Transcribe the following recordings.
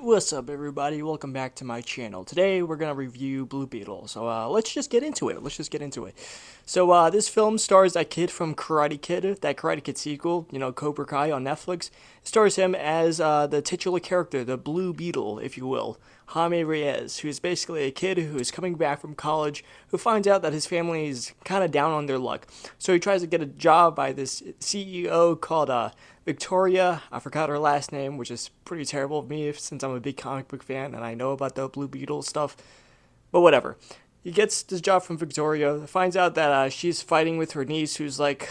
What's up, everybody? Welcome back to my channel. Today we're gonna review Blue Beetle. So let's just get into it. So this film stars that kid from Karate Kid, that Karate Kid sequel, Cobra Kai on Netflix. It stars him as the titular character, the Blue Beetle, if you will, Jaime Reyes, who's basically a kid who is coming back from college, who finds out that his family is kind of down on their luck. So he tries to get a job by this CEO called Victoria. I forgot her last name, which is pretty terrible of me since I'm a big comic book fan and I know about the Blue Beetle stuff. But whatever. He gets this job from Victoria, finds out that she's fighting with her niece, who's like,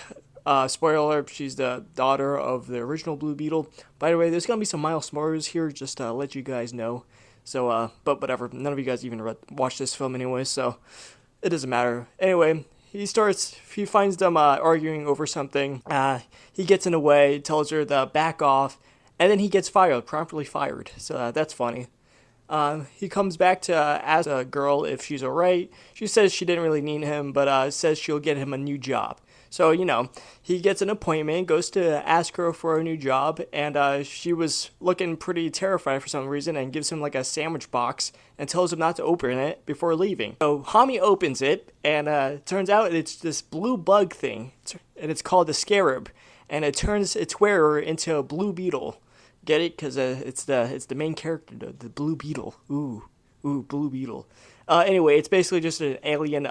spoiler alert, she's the daughter of the original Blue Beetle. By the way, there's going to be some mild spoilers here, just to let you guys know. So, but whatever, none of you guys even watched this film anyway, so it doesn't matter. Anyway, he finds them arguing over something. He gets in the way, tells her to back off, and then he gets promptly fired. So that's funny. He comes back to ask a girl if she's alright. She says she didn't really need him, but says she'll get him a new job. So, he gets an appointment, goes to ask her for a new job, and she was looking pretty terrified for some reason and gives him like a sandwich box and tells him not to open it before leaving. So Hami opens it, and it turns out it's this blue bug thing, and it's called the Scarab, and it turns its wearer into a Blue Beetle. Get it? Because it's the main character, the Blue Beetle. Ooh, Blue Beetle. Anyway, it's basically just an alien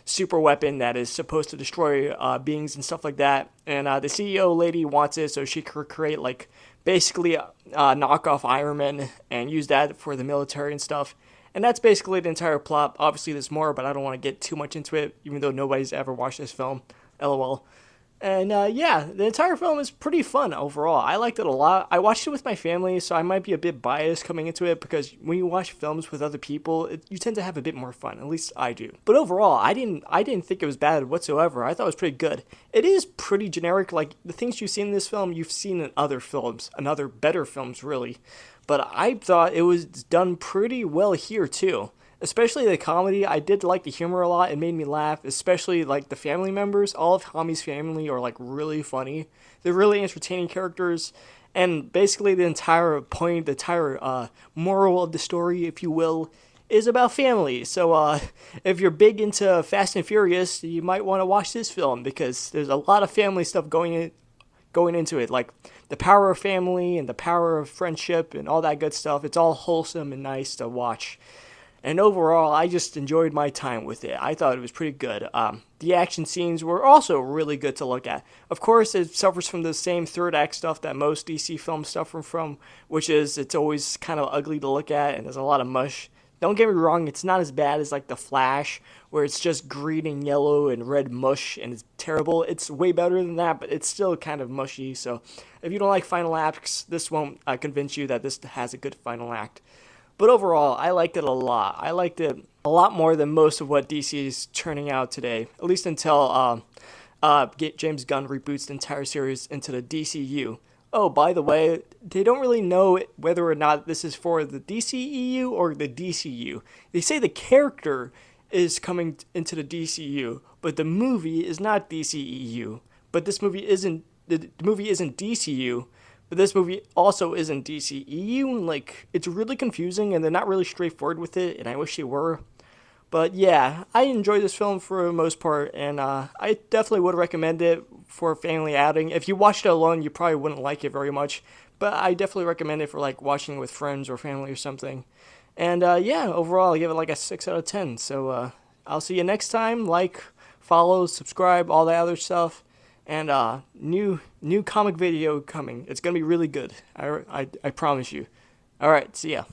super weapon that is supposed to destroy beings and stuff like that. And the CEO lady wants it so she could create like basically a knockoff Iron Man and use that for the military and stuff. And that's basically the entire plot. Obviously, there's more, but I don't want to get too much into it, even though nobody's ever watched this film. LOL. And yeah, the entire film is pretty fun overall. I liked it a lot. I watched it with my family, so I might be a bit biased coming into it because when you watch films with other people, you tend to have a bit more fun. At least I do. But overall, I didn't think it was bad whatsoever. I thought it was pretty good. It is pretty generic. Like the things you see in this film, you've seen in other films, and other better films, really. But I thought it was done pretty well here too. Especially the comedy, I did like the humor a lot. It made me laugh, especially like the family members. All of Hami's family are like really funny. They're really entertaining characters. And basically the entire point, the entire moral of the story, if you will, is about family. So if you're big into Fast and Furious, you might want to watch this film because there's a lot of family stuff going into it. Like the power of family and the power of friendship and all that good stuff. It's all wholesome and nice to watch. And overall, I just enjoyed my time with it. I thought it was pretty good. The action scenes were also really good to look at. Of course, it suffers from the same third act stuff that most DC films suffer from, which is it's always kind of ugly to look at and there's a lot of mush. Don't get me wrong, it's not as bad as like The Flash, where it's just green and yellow and red mush and it's terrible. It's way better than that, but it's still kind of mushy. So if you don't like final acts, this won't convince you that this has a good final act. But overall, I liked it a lot. I liked it a lot more than most of what DC is churning out today, at least until James Gunn reboots the entire series into the DCU. Oh, by the way, they don't really know whether or not this is for the DCEU or the DCU. They say the character is coming into the DCU, but the movie is not DCEU. But this movie isn't, the movie isn't DCU. But this movie also isn't DCEU. Like, it's really confusing, and they're not really straightforward with it, and I wish they were. But yeah, I enjoyed this film for the most part, and I definitely would recommend it for a family outing. If you watched it alone, you probably wouldn't like it very much, but I definitely recommend it for, like, watching with friends or family or something. And yeah, overall, I give it like a 6 out of 10. So I'll see you next time. Like, follow, subscribe, all that other stuff. And new comic video coming. It's gonna be really good. I promise you. All right, see ya.